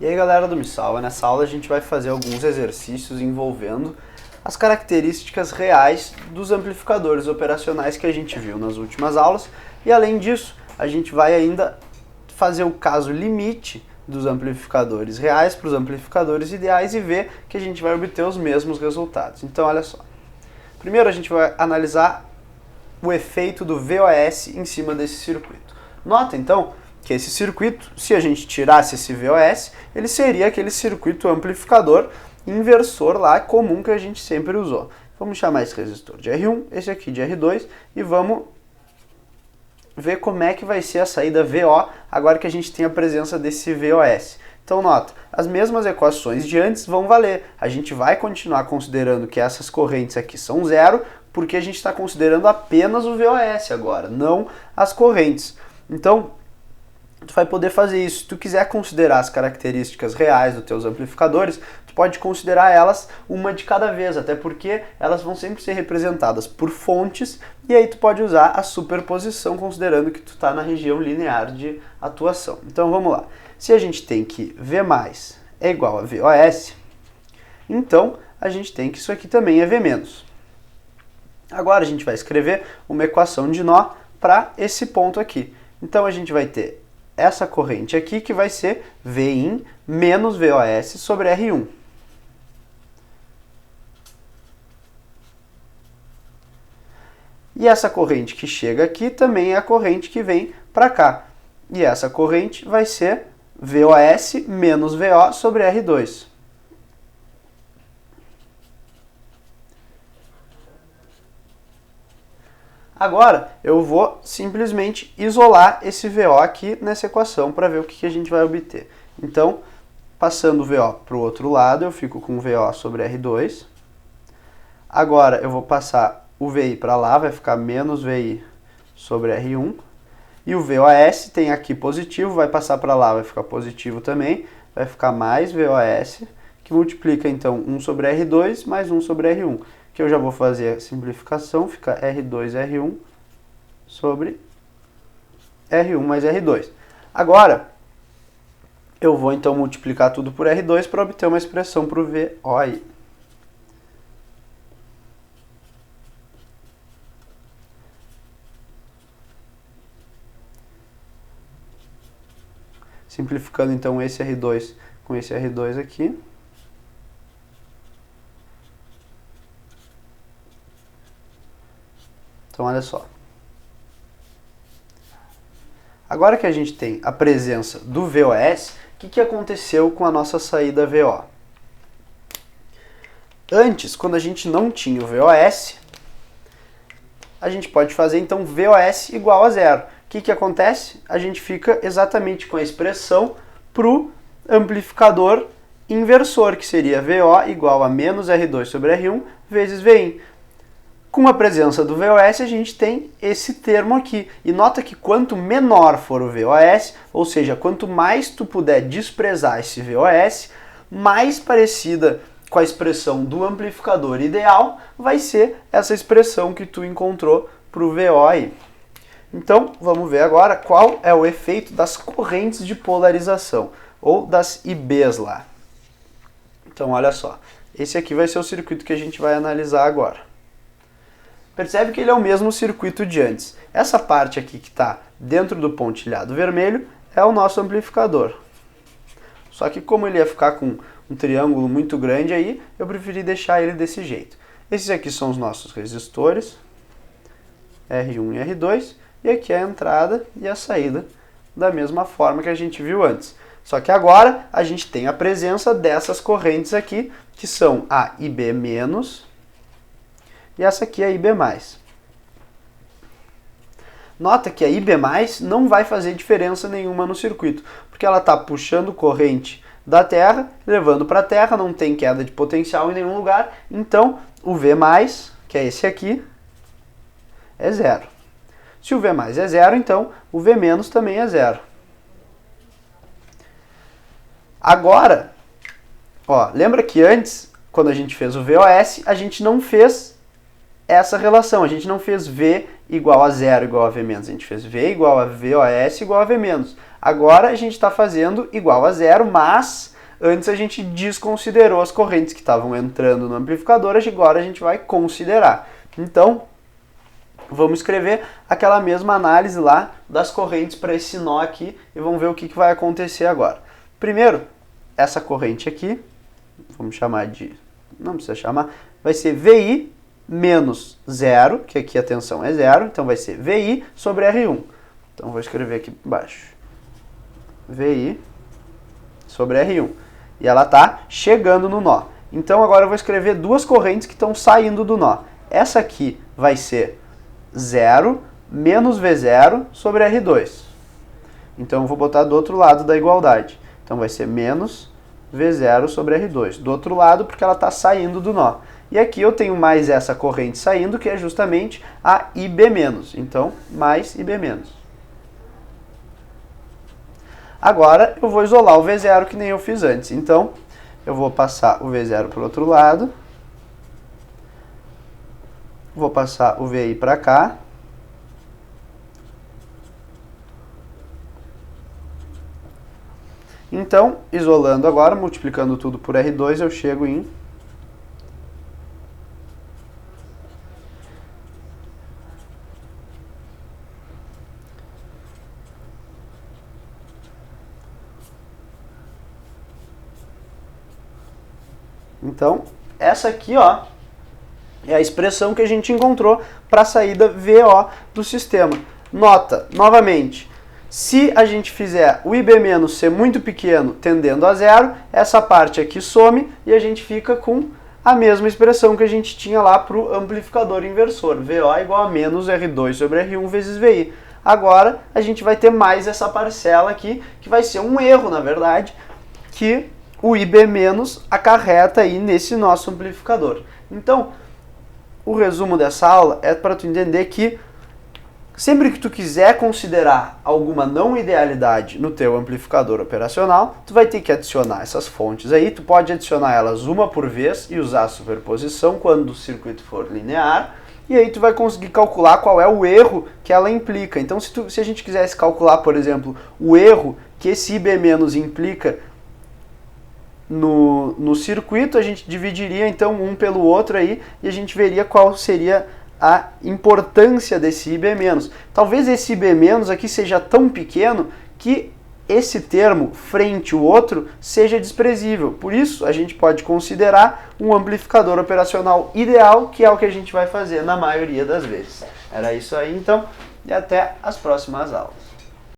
E aí galera do Me Salva, nessa aula a gente vai fazer alguns exercícios envolvendo as características reais dos amplificadores operacionais que a gente viu nas últimas aulas, e além disso a gente vai ainda fazer o caso limite dos amplificadores reais para os amplificadores ideais e ver que a gente vai obter os mesmos resultados. Então olha só, primeiro a gente vai analisar o efeito do VOS em cima desse circuito. Nota então que esse circuito, se a gente tirasse esse VOS, ele seria aquele circuito amplificador inversor lá comum que a gente sempre usou. Vamos chamar esse resistor de R1, esse aqui de R2 e vamos ver como é que vai ser a saída VO agora que a gente tem a presença desse VOS. Então nota, as mesmas equações de antes vão valer. A gente vai continuar considerando que essas correntes aqui são zero, porque a gente está considerando apenas o VOS agora, não as correntes. Então, tu vai poder fazer isso. Se tu quiser considerar as características reais dos teus amplificadores, tu pode considerar elas uma de cada vez, até porque elas vão sempre ser representadas por fontes, e aí tu pode usar a superposição, considerando que tu está na região linear de atuação. Então vamos lá. Se a gente tem que V+ é igual a VOS, então a gente tem que isso aqui também é V-. Agora a gente vai escrever uma equação de nó para esse ponto aqui. Então a gente vai ter essa corrente aqui que vai ser Vin menos VOS sobre R1. E essa corrente que chega aqui também é a corrente que vem para cá. E essa corrente vai ser VOS menos VO sobre R2. Agora, eu vou simplesmente isolar esse VO aqui nessa equação para ver o que a gente vai obter. Então, passando o VO para o outro lado, eu fico com VO sobre R2. Agora, eu vou passar o VI para lá, vai ficar menos VI sobre R1. E o VOS tem aqui positivo, vai passar para lá, vai ficar positivo também. Vai ficar mais VOS, que multiplica então 1 sobre R2 mais 1 sobre R1. Que eu já vou fazer a simplificação, fica R2, R1 sobre R1 mais R2. Agora, eu vou então multiplicar tudo por R2 para obter uma expressão para o VOI. Simplificando então esse R2 com esse R2 aqui. Então, olha só. Agora que a gente tem a presença do VOS, o que aconteceu com a nossa saída VO? Antes, quando a gente não tinha o VOS, a gente pode fazer então VOS igual a zero. O que acontece? A gente fica exatamente com a expressão para o amplificador inversor, que seria VO igual a menos R2 sobre R1 vezes Vin. Com a presença do VOS, a gente tem esse termo aqui. E nota que quanto menor for o VOS, ou seja, quanto mais tu puder desprezar esse VOS, mais parecida com a expressão do amplificador ideal vai ser essa expressão que tu encontrou para o VO aí. Então, vamos ver agora qual é o efeito das correntes de polarização, ou das IBs lá. Então, olha só. Esse aqui vai ser o circuito que a gente vai analisar agora. Percebe que ele é o mesmo circuito de antes. Essa parte aqui que está dentro do pontilhado vermelho é o nosso amplificador. Só que como ele ia ficar com um triângulo muito grande aí, eu preferi deixar ele desse jeito. Esses aqui são os nossos resistores, R1 e R2, e aqui é a entrada e a saída da mesma forma que a gente viu antes. Só que agora a gente tem a presença dessas correntes aqui, que são a IB- e essa aqui é a IB+. Nota que a IB+ não vai fazer diferença nenhuma no circuito, porque ela está puxando corrente da Terra, levando para a Terra, não tem queda de potencial em nenhum lugar, então o V+, que é esse aqui, é zero. Se o V+ é zero, então o V- também é zero. Agora, ó, lembra que antes, quando a gente fez o VOS, a gente não fez essa relação. A gente não fez V igual a 0 igual a V menos, a gente fez V igual a VOS igual a V menos. Agora a gente está fazendo igual a 0, mas antes a gente desconsiderou as correntes que estavam entrando no amplificador, agora a gente vai considerar. Então, vamos escrever aquela mesma análise lá das correntes para esse nó aqui e vamos ver o que vai acontecer agora. Primeiro, essa corrente aqui, vamos chamar de, não precisa chamar, vai ser VI menos 0, que aqui a tensão é 0, então vai ser VI sobre R1. Então vou escrever aqui embaixo. VI sobre R1. E ela está chegando no nó. Então agora eu vou escrever duas correntes que estão saindo do nó. Essa aqui vai ser 0 menos V0 sobre R2. Então eu vou botar do outro lado da igualdade. Então vai ser menos V0 sobre R2. Do outro lado, porque ela está saindo do nó. E aqui eu tenho mais essa corrente saindo, que é justamente a IB-. Então, mais IB-. Agora eu vou isolar o V0 que nem eu fiz antes. Então, eu vou passar o V0 para o outro lado. Vou passar o VI para cá. Então, isolando agora, multiplicando tudo por R2, eu chego em Então, essa aqui, ó, é a expressão que a gente encontrou para a saída VO do sistema. Nota, novamente, se a gente fizer o IB- ser muito pequeno tendendo a 0, essa parte aqui some e a gente fica com a mesma expressão que a gente tinha lá para o amplificador inversor. VO igual a menos R2 sobre R1 vezes VI. Agora, a gente vai ter mais essa parcela aqui, que vai ser um erro, na verdade, que o IB- acarreta aí nesse nosso amplificador. Então, o resumo dessa aula é para tu entender que sempre que tu quiser considerar alguma não idealidade no teu amplificador operacional, tu vai ter que adicionar essas fontes aí. Tu pode adicionar elas uma por vez e usar a superposição quando o circuito for linear. E aí tu vai conseguir calcular qual é o erro que ela implica. Então, se a gente quisesse calcular, por exemplo, o erro que esse IB- implica no circuito, a gente dividiria então um pelo outro aí e a gente veria qual seria a importância desse IB-. Talvez esse IB- aqui seja tão pequeno que esse termo frente ao outro seja desprezível. Por isso, a gente pode considerar um amplificador operacional ideal, que é o que a gente vai fazer na maioria das vezes. Era isso aí então, e até as próximas aulas.